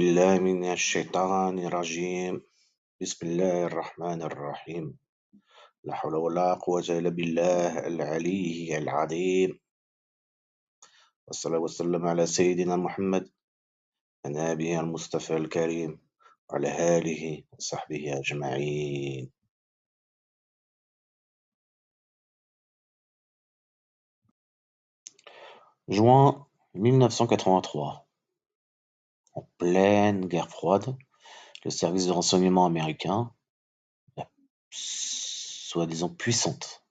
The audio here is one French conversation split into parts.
بالله من الشيطان الرجيم. بسم الله الرحمن الرحيم. لا حول ولا قوة إلا بالله العلي العظيم. والصلاة والسلام على سيدنا محمد النبي المصطفى الكريم وعلى آله وصحبه أجمعين. Juin 1983. En pleine guerre froide, le service de renseignement américain, soi-disant puissante,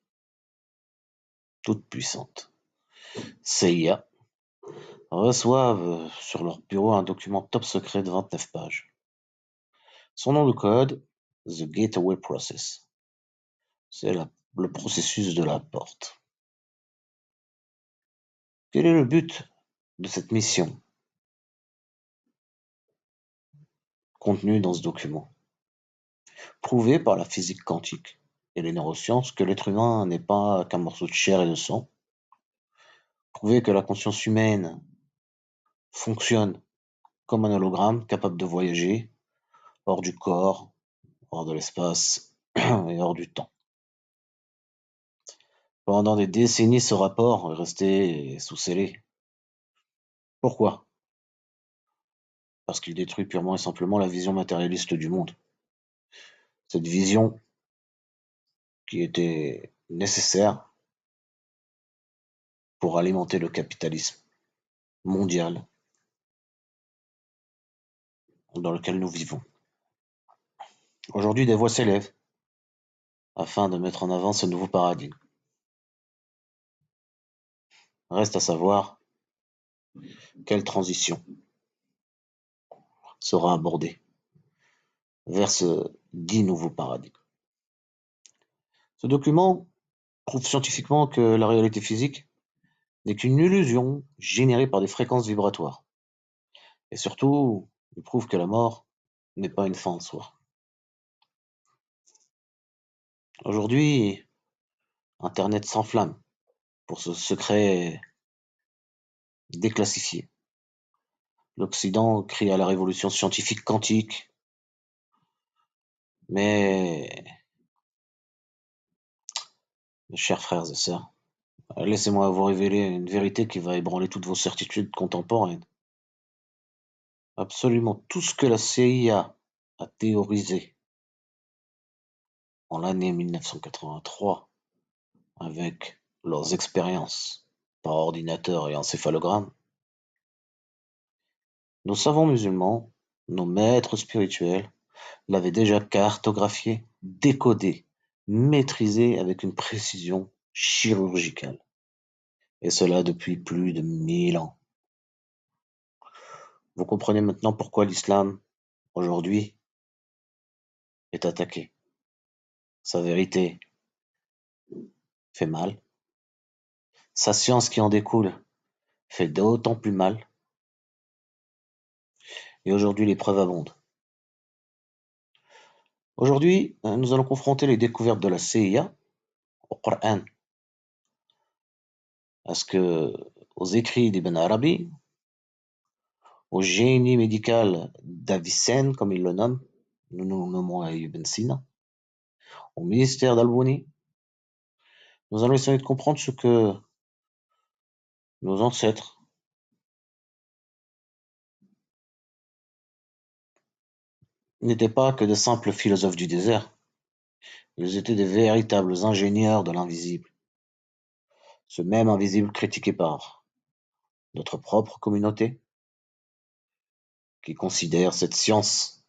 toute puissante, CIA, reçoivent sur leur bureau un document top secret de 29 pages. Son nom de code, The Gateway Process. C'est le processus de la porte. Quel est le but de cette mission contenue dans ce document? Prouver par la physique quantique et les neurosciences que l'être humain n'est pas qu'un morceau de chair et de sang. Prouver que la conscience humaine fonctionne comme un hologramme capable de voyager hors du corps, hors de l'espace et hors du temps. Pendant des décennies, ce rapport est resté sous scellé. Pourquoi? Parce qu'il détruit purement et simplement la vision matérialiste du monde. Cette vision qui était nécessaire pour alimenter le capitalisme mondial dans lequel nous vivons. Aujourd'hui, des voix s'élèvent afin de mettre en avant ce nouveau paradigme. Reste à savoir quelle transition sera abordée vers ce dit nouveau paradigme. Ce document prouve scientifiquement que la réalité physique n'est qu'une illusion générée par des fréquences vibratoires. Et surtout, il prouve que la mort n'est pas une fin en soi. Aujourd'hui, Internet s'enflamme pour ce secret déclassifié. L'Occident crie à la révolution scientifique quantique, mais, mes chers frères et sœurs, laissez-moi vous révéler une vérité qui va ébranler toutes vos certitudes contemporaines. Absolument tout ce que la CIA a théorisé en l'année 1983 avec leurs expériences par ordinateur et encéphalogramme, nos savants musulmans, nos maîtres spirituels, l'avaient déjà cartographié, décodé, maîtrisé avec une précision chirurgicale. Et cela depuis plus de 1000 ans. Vous comprenez maintenant pourquoi l'islam, aujourd'hui, est attaqué. Sa vérité fait mal. Sa science qui en découle fait d'autant plus mal. Et aujourd'hui, les preuves abondent. Aujourd'hui, nous allons confronter les découvertes de la CIA au Coran, aux écrits d'Ibn Arabi, au génie médical d'Avicenne, comme il le nomme, nous nous nommons Ibn Sina, au mystère d'Al-Buni. Nous allons essayer de comprendre ce que nos ancêtres n'étaient pas que de simples philosophes du désert. Ils étaient des véritables ingénieurs de l'invisible. Ce même invisible critiqué par notre propre communauté, qui considère cette science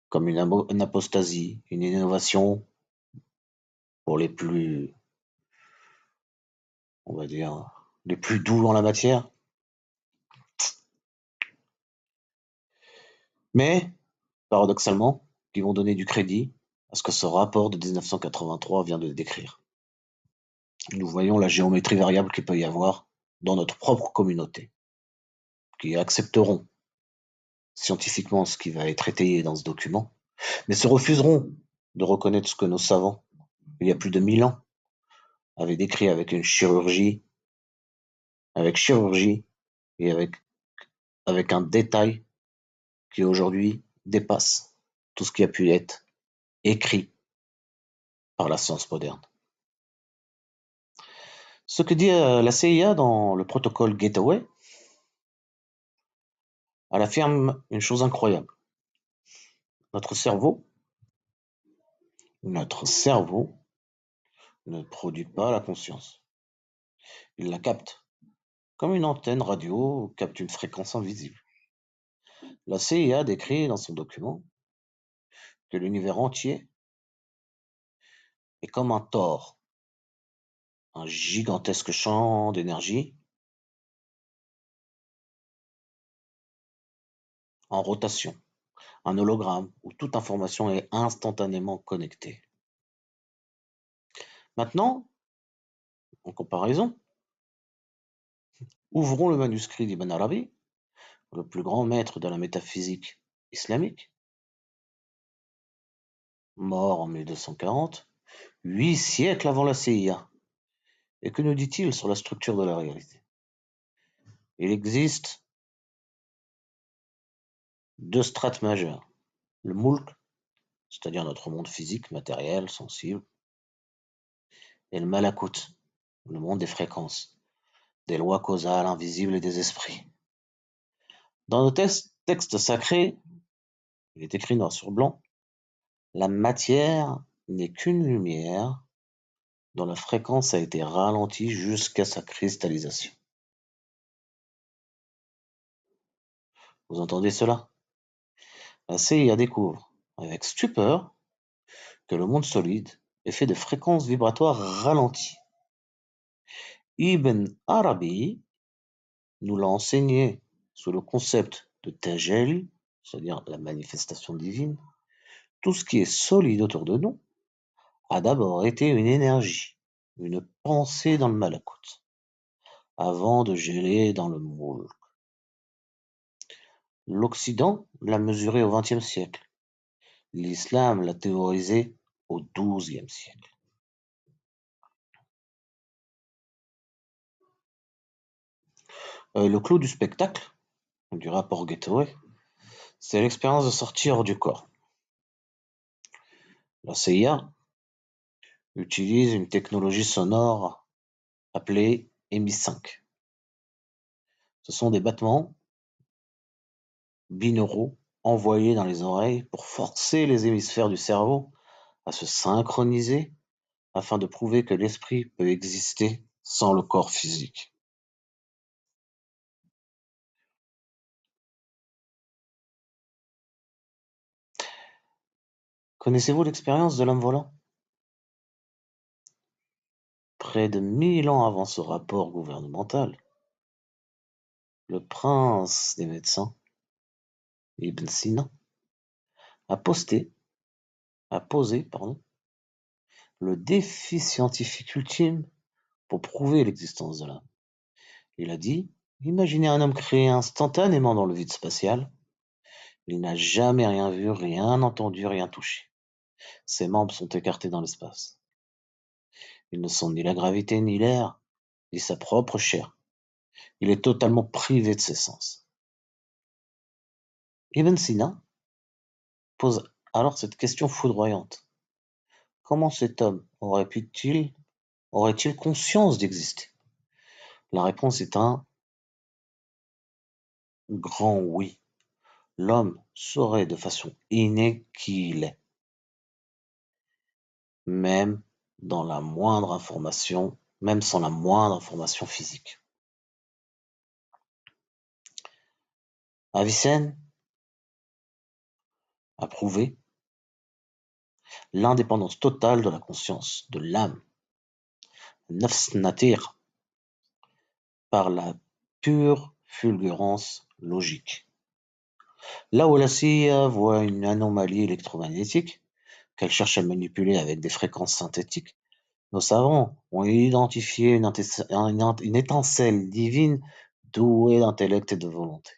comme une apostasie, une innovation pour les plus, on va dire, les plus doux en la matière. Mais, paradoxalement, qui vont donner du crédit à ce que ce rapport de 1983 vient de décrire. Nous voyons la géométrie variable qu'il peut y avoir dans notre propre communauté, qui accepteront scientifiquement ce qui va être étayé dans ce document, mais se refuseront de reconnaître ce que nos savants, il y a plus de 1000 ans, avaient décrit avec chirurgie et avec un détail qui aujourd'hui dépasse tout ce qui a pu être écrit par la science moderne. Ce que dit la CIA dans le protocole Gateway, elle affirme une chose incroyable. Notre cerveau, notre cerveau ne produit pas la conscience. Il la capte, comme une antenne radio capte une fréquence invisible. La CIA décrit dans son document que l'univers entier est comme un tore, un gigantesque champ d'énergie en rotation, un hologramme où toute information est instantanément connectée. Maintenant, en comparaison, ouvrons le manuscrit d'Ibn Arabi, le plus grand maître de la métaphysique islamique, mort en 1240, 8 siècles avant la CIA. Et que nous dit-il sur la structure de la réalité? Il existe deux strates majeures. Le Mulk, c'est-à-dire notre monde physique, matériel, sensible, et le Malakut, le monde des fréquences, des lois causales invisibles et des esprits. Dans nos textes sacrés, il est écrit noir sur blanc, la matière n'est qu'une lumière dont la fréquence a été ralentie jusqu'à sa cristallisation. Vous entendez cela? La CIA découvre, avec stupeur, que le monde solide est fait de fréquences vibratoires ralenties. Ibn Arabi nous l'a enseigné sous le concept de Tajali, c'est-à-dire la manifestation divine. Tout ce qui est solide autour de nous a d'abord été une énergie, une pensée dans le malakut, avant de geler dans le moule. L'Occident l'a mesuré au XXe siècle, l'islam l'a théorisé au XIIe siècle. Le clou du spectacle, du rapport Gateway, c'est l'expérience de sortir du corps. La CIA utilise une technologie sonore appelée EMI5. Ce sont des battements binauraux envoyés dans les oreilles pour forcer les hémisphères du cerveau à se synchroniser afin de prouver que l'esprit peut exister sans le corps physique. Connaissez-vous l'expérience de l'homme volant? Près de 1000 ans avant ce rapport gouvernemental, le prince des médecins, Ibn Sina, a posé le défi scientifique ultime pour prouver l'existence de l'âme. Il a dit: imaginez un homme créé instantanément dans le vide spatial. Il n'a jamais rien vu, rien entendu, rien touché. Ses membres sont écartés dans l'espace. Ils ne sont ni la gravité, ni l'air, ni sa propre chair. Il est totalement privé de ses sens. Ibn Sina pose alors cette question foudroyante. Comment cet homme aurait-il conscience d'exister? La réponse est un grand oui. L'homme saurait de façon innée qui il est, même dans la moindre information, même sans la moindre information physique. Avicenne a prouvé l'indépendance totale de la conscience, de l'âme, nafs natir, par la pure fulgurance logique. Là où la CIA voit une anomalie électromagnétique, qu'elle cherche à manipuler avec des fréquences synthétiques, nos savants ont identifié une étincelle divine douée d'intellect et de volonté.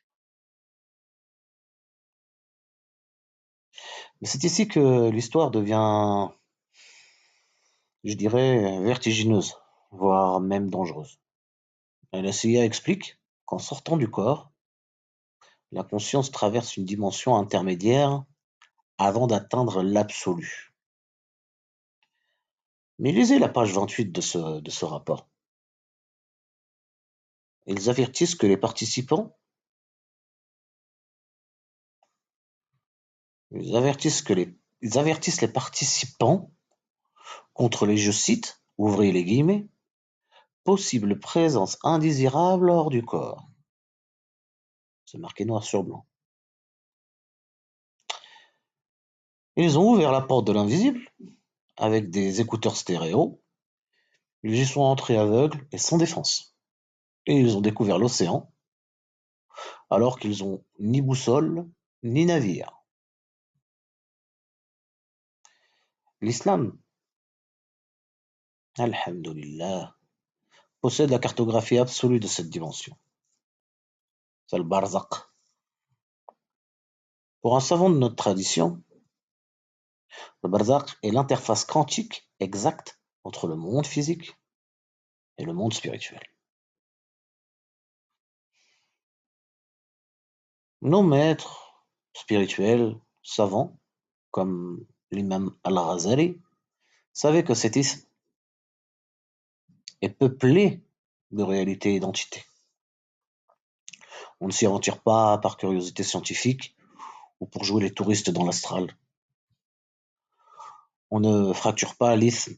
Mais c'est ici que l'histoire devient, je dirais, vertigineuse, voire même dangereuse. Et la CIA explique qu'en sortant du corps, La conscience traverse une dimension intermédiaire avant d'atteindre l'absolu. Mais lisez la page 28 de ce rapport. Ils avertissent que les participants ils avertissent les participants contre les, je cite, ouvrez les guillemets, possible présence indésirable hors du corps. C'est marqué noir sur blanc. Ils ont ouvert la porte de l'invisible avec des écouteurs stéréo. Ils y sont entrés aveugles et sans défense. Et ils ont découvert l'océan alors qu'ils ont ni boussole ni navire. L'islam, alhamdulillah, possède la cartographie absolue de cette dimension. C'est le barzak. Pour un savant de notre tradition, le barzak est l'interface quantique exacte entre le monde physique et le monde spirituel. Nos maîtres spirituels, savants, comme l'imam Al-Ghazali, savaient que cet isme est peuplé de réalités et d'entités. On ne s'y retire pas par curiosité scientifique ou pour jouer les touristes dans l'astral. On ne fracture pas l'isthme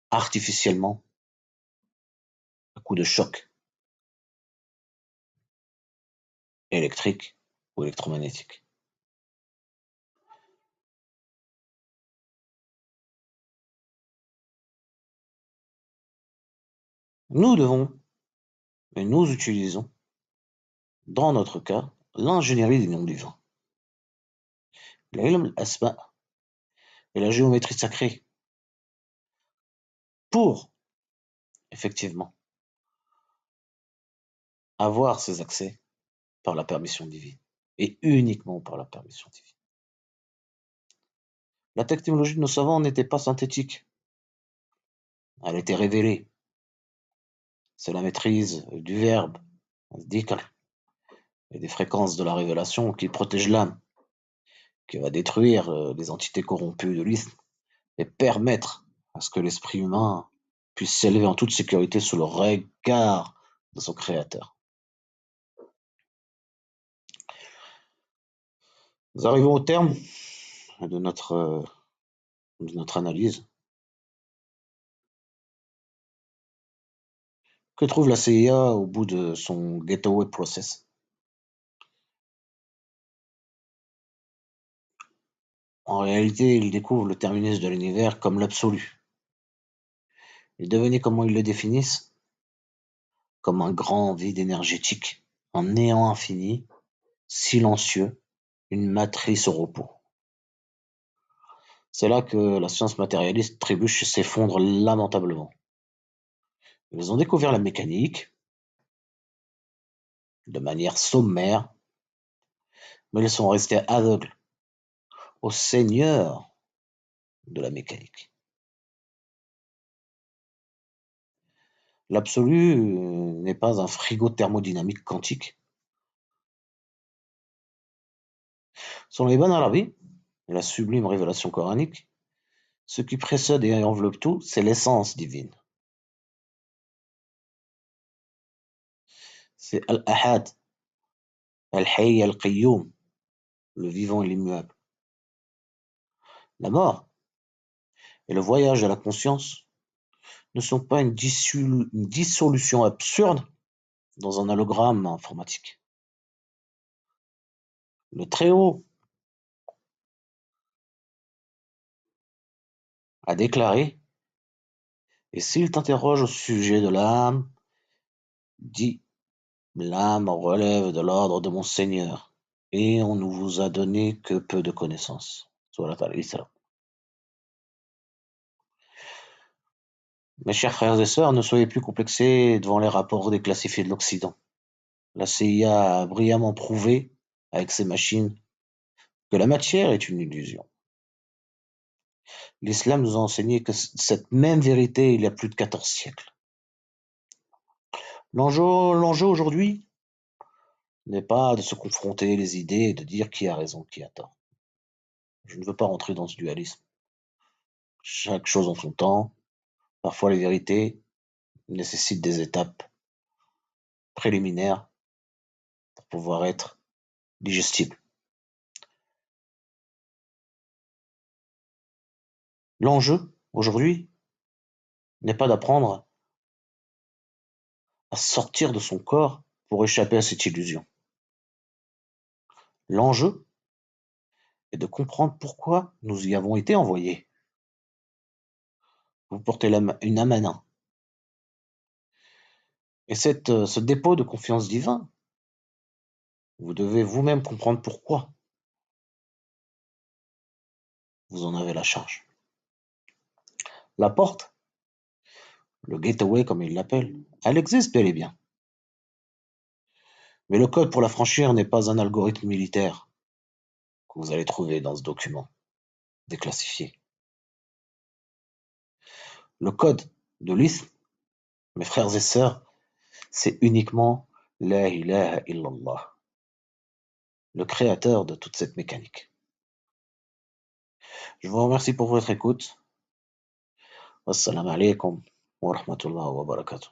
artificiellement à coup de choc électrique ou électromagnétique. Nous devons, et nous utilisons, dans notre cas, l'ingénierie des noms divins, l'ilm al-asma et la géométrie sacrée pour, effectivement, avoir ces accès par la permission divine et uniquement par la permission divine. La technologie de nos savants n'était pas synthétique, elle était révélée. C'est la maîtrise du verbe, dhikr, et des fréquences de la révélation qui protège l'âme, qui va détruire les entités corrompues de l'isme et permettre à ce que l'esprit humain puisse s'élever en toute sécurité sous le regard de son créateur. Nous arrivons au terme de notre analyse. Que trouve la CIA au bout de son Gateway Process? En réalité, il découvre le terminus de l'univers comme l'absolu. Et devinez comment ils le définissent? Comme un grand vide énergétique, un néant infini, silencieux, une matrice au repos. C'est là que la science matérialiste trébuche et s'effondre lamentablement. Ils ont découvert la mécanique de manière sommaire, mais ils sont restés aveugles au seigneur de la mécanique. L'absolu n'est pas un frigo thermodynamique quantique. Selon Ibn Arabi, la sublime révélation coranique, ce qui précède et enveloppe tout, c'est l'essence divine. C'est Al-Ahad, Al-Hayy Al-Qayyum, le vivant et l'immuable. La mort et le voyage à la conscience ne sont pas une dissolution absurde dans un hologramme informatique. Le Très-Haut a déclaré, et s'il t'interroge au sujet de l'âme, dis, l'âme relève de l'ordre de mon Seigneur, et on ne vous a donné que peu de connaissances. Surat al-Isra. Mes chers frères et sœurs, ne soyez plus complexés devant les rapports déclassifiés de l'Occident. La CIA a brillamment prouvé, avec ses machines, que la matière est une illusion. L'islam nous a enseigné que cette même vérité il y a plus de 14 siècles. L'enjeu aujourd'hui, n'est pas de se confronter les idées et de dire qui a raison, qui a tort. Je ne veux pas rentrer dans ce dualisme. Chaque chose en son temps. Parfois, les vérités nécessitent des étapes préliminaires pour pouvoir être digestibles. L'enjeu, aujourd'hui, n'est pas d'apprendre à sortir de son corps pour échapper à cette illusion. L'enjeu est de comprendre pourquoi nous y avons été envoyés. Vous portez une amana. Et ce dépôt de confiance divin, vous devez vous-même comprendre pourquoi vous en avez la charge. La porte, le gateway comme ils l'appellent, elle existe bel et bien. Mais le code pour la franchir n'est pas un algorithme militaire que vous allez trouver dans ce document déclassifié. Le code de l'islam, mes frères et sœurs, c'est uniquement La ilaha illallah, le créateur de toute cette mécanique. Je vous remercie pour votre écoute. Wassalamu alaikum wa rahmatullahi wa barakatuh.